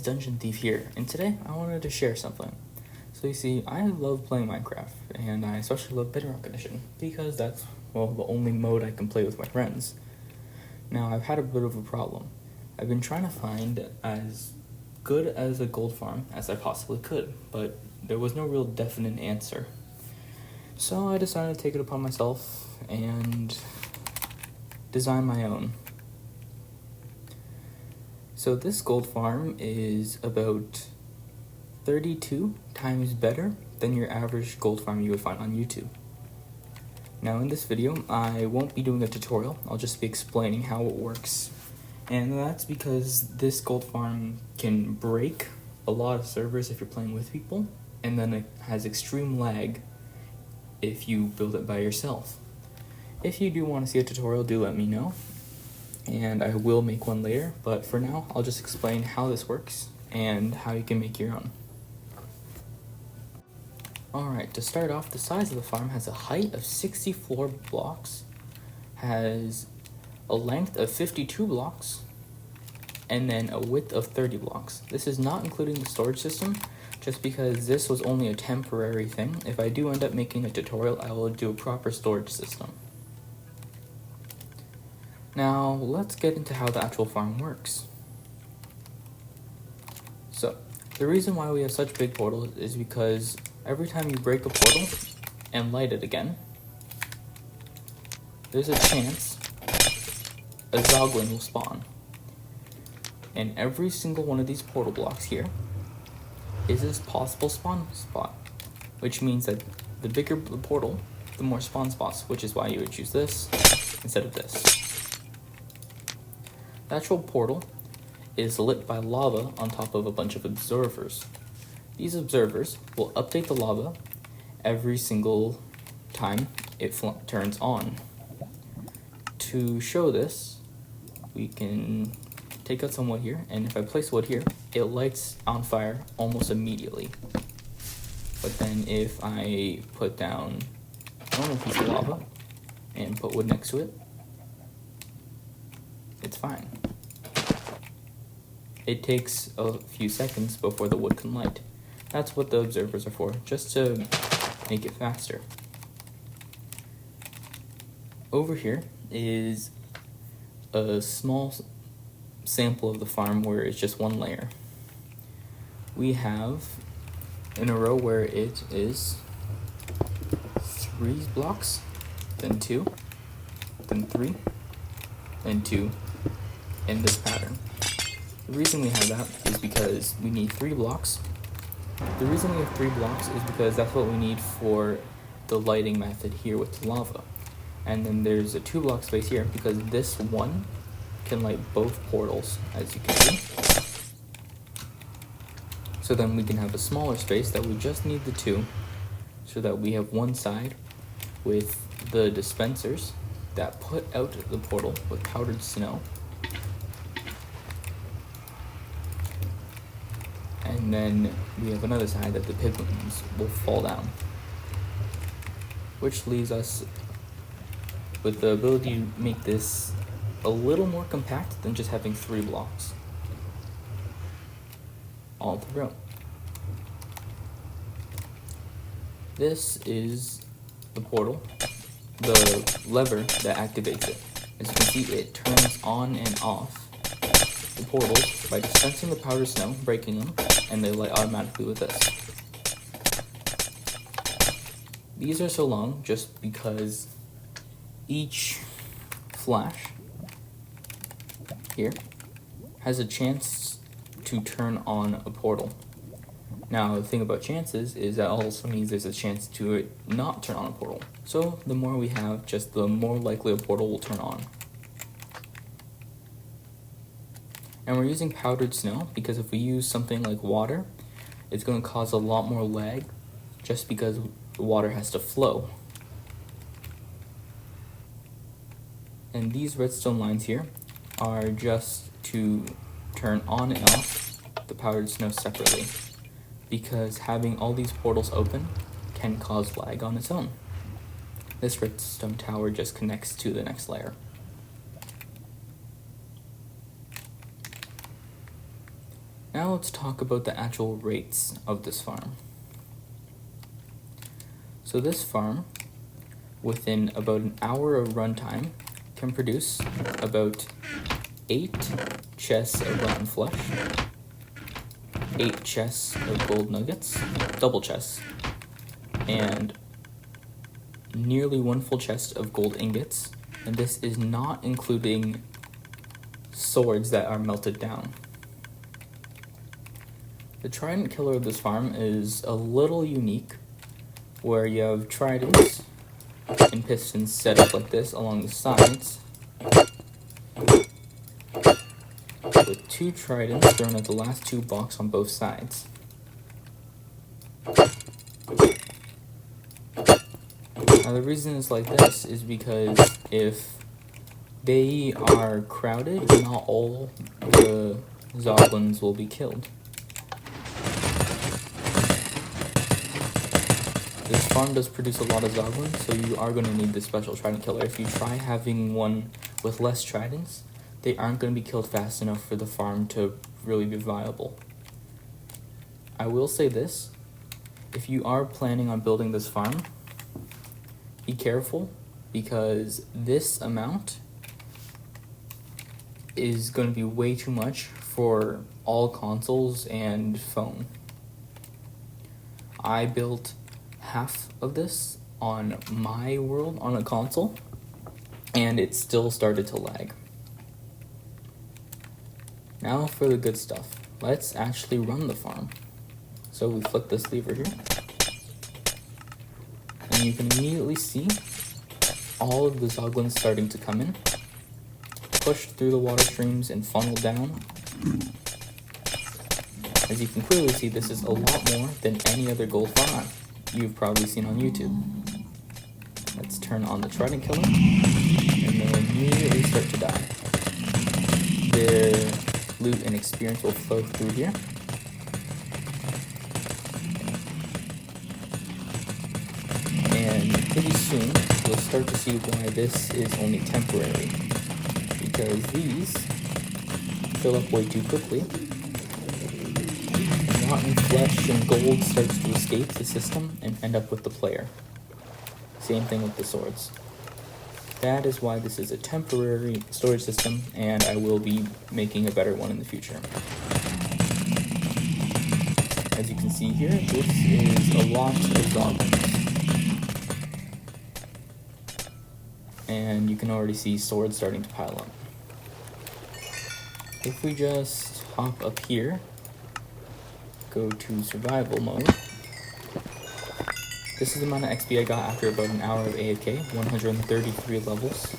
Dungeon Thief here, and today I wanted to share something. So you see, I love playing Minecraft, and I especially love Bedrock Edition, because that's, well, the only mode I can play with my friends. Now, I've had a bit of a problem. I've been trying to find as good as a gold farm as I possibly could, but there was no real definite answer. So I decided to take it upon myself and design my own. So this gold farm is about 32 times better than your average gold farm you would find on YouTube. Now in this video, I won't be doing a tutorial, I'll just be explaining how it works. And that's because this gold farm can break a lot of servers if you're playing with people, and then it has extreme lag if you build it by yourself. If you do want to see a tutorial, do let me know, and I will make one later, but for now, I'll just explain how this works and how you can make your own. Alright, to start off, the size of the farm has a height of 64 blocks, has a length of 52 blocks, and then a width of 30 blocks. This is not including the storage system, just because this was only a temporary thing. If I do end up making a tutorial, I will do a proper storage system. Now, let's get into how the actual farm works. So, the reason why we have such big portals is because every time you break a portal and light it again, there's a chance a zoglin will spawn. And every single one of these portal blocks here is a possible spawn spot, which means that the bigger the portal, the more spawn spots, which is why you would choose this instead of this. The actual portal is lit by lava on top of a bunch of observers. These observers will update the lava every single time it turns on. To show this, we can take out some wood here, and if I place wood here, it lights on fire almost immediately. But then if I put down a normal piece of lava and put wood next to it, it's fine. It takes a few seconds before the wood can light. That's what the observers are for, just to make it faster. Over here is a small sample of the farm where it's just one layer. We have in a row where it is 3 blocks, then 2, then 3, then 2, in this pattern. The reason we have that is because we need 3 blocks. The reason we have 3 blocks is because that's what we need for the lighting method here with the lava. And then there's a 2 block space here because this one can light both portals, as you can see. So then we can have a smaller space that we just need the 2, so that we have one side with the dispensers that put out the portal with powdered snow. And then we have another side that the piglins will fall down, which leaves us with the ability to make this a little more compact than just having 3 blocks all throughout. This is the portal, the lever that activates it. As you can see, it turns on and off the portals by dispensing the powdered snow, breaking them, and they light automatically with this. These are so long just because each flash here has a chance to turn on a portal. Now, the thing about chances is that also means there's a chance to it not turn on a portal. So the more we have, just the more likely a portal will turn on. And we're using powdered snow because if we use something like water, it's going to cause a lot more lag just because the water has to flow. And these redstone lines here are just to turn on and off the powdered snow separately, because having all these portals open can cause lag on its own. This redstone tower just connects to the next layer. Now let's talk about the actual rates of this farm. So this farm, within about an hour of runtime, can produce about 8 chests of rotten flesh, 8 chests of gold nuggets, double chests, and nearly 1 full chest of gold ingots, and this is not including swords that are melted down. The trident killer of this farm is a little unique, where you have tridents and pistons set up like this along the sides, with 2 tridents thrown at the last 2 blocks on both sides. Now the reason it's like this is because if they are crowded, not all the zoglins will be killed. This farm does produce a lot of zoglins, so you are going to need this special trident killer. If you try having one with less tridents, they aren't going to be killed fast enough for the farm to really be viable. I will say this, if you are planning on building this farm, be careful, because this amount is going to be way too much for all consoles and phone. I built half of this on my world on a console, and it still started to lag. Now for the good stuff. Let's actually run the farm. So we flick this lever here, and you can immediately see all of the zoglins starting to come in, push through the water streams and funnel down. As you can clearly see, this is a lot more than any other gold farm you've probably seen on YouTube. Let's turn on the trident killer, and they'll immediately start to die. Their loot and experience will flow through here. And pretty soon, you'll start to see why this is only temporary. Because these fill up way too quickly. And rotten flesh and gold starts to escape the system and end up with the player. Same thing with the swords. That is why this is a temporary storage system, and I will be making a better one in the future. As you can see here, this is a lot of zoglins. And you can already see swords starting to pile up. If we just hop up here, go to survival mode, this is the amount of XP I got after about an hour of AFK, 133 levels.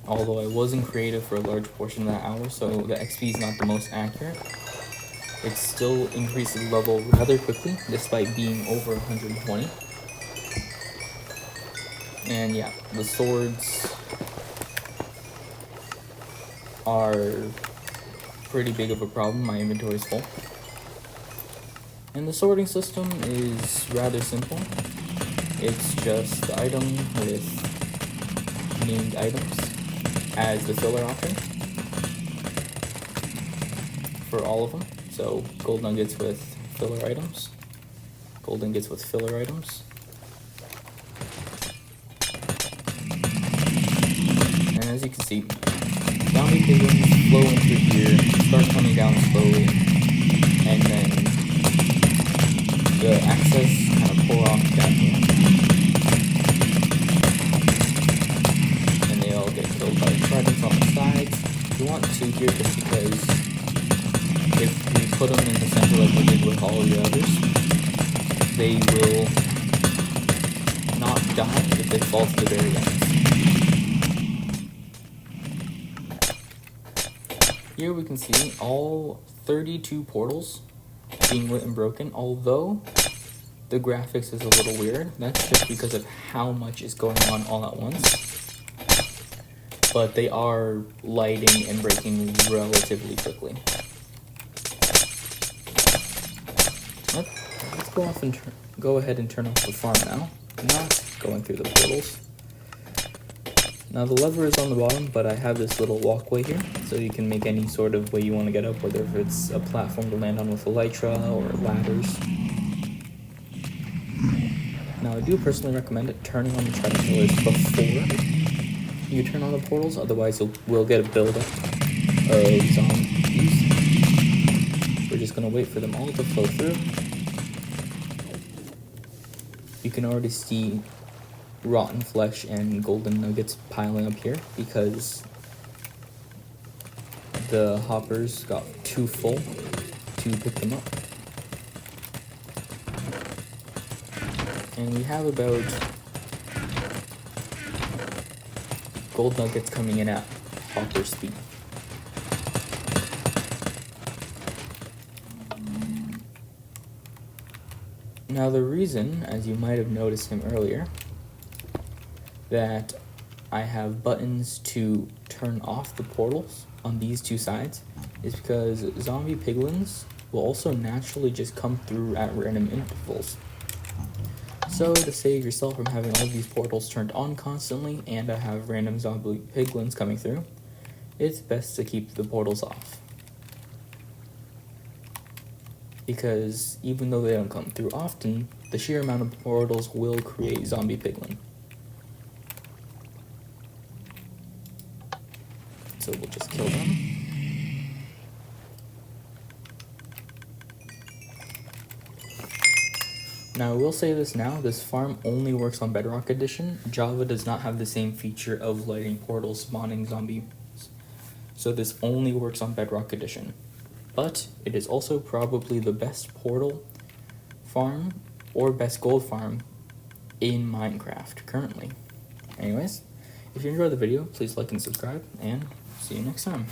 Although I wasn't creative for a large portion of that hour, so the XP is not the most accurate. It still increases level rather quickly, despite being over 120. And yeah, the swords are pretty big of a problem. My inventory is full. And the sorting system is rather simple. It's just the item with named items as the filler option for all of them. So gold nuggets with filler items, gold ingots with filler items. And as you can see, zombie piglins flow in through here, start coming down slowly, and then the access kind of pour off down here. And they all get killed by tridents on the sides. You want to here just because if we put them in the center like we did with all the others, they will not die if they fall to the very end. Here we can see all 32 portals being lit and broken, although the graphics is a little weird. That's just because of how much is going on all at once. But they are lighting and breaking relatively quickly. Let's go off and go ahead and turn off the farm now. Not going through the portals. Now the lever is on the bottom, but I have this little walkway here, so you can make any sort of way you want to get up, whether if it's a platform to land on with elytra or ladders. Now I do personally recommend it turning on the trapdoors before you turn on the portals, otherwise we'll get a buildup of zombies. We're just going to wait for them all to flow through. You can already see rotten flesh and golden nuggets piling up here because the hoppers got too full to pick them up. And we have about gold nuggets coming in at hopper speed. Now the reason, as you might have noticed him earlier, that I have buttons to turn off the portals on these two sides is because zombie piglins will also naturally just come through at random intervals. So to save yourself from having all these portals turned on constantly and to have random zombie piglins coming through, it's best to keep the portals off. Because even though they don't come through often, the sheer amount of portals will create zombie piglin. So we'll just kill them. Now I will say this now, this farm only works on Bedrock Edition. Java does not have the same feature of lighting portals spawning zombies. So this only works on Bedrock Edition. But it is also probably the best portal farm or best gold farm in Minecraft currently. Anyways, if you enjoyed the video, please like and subscribe, and see you next time.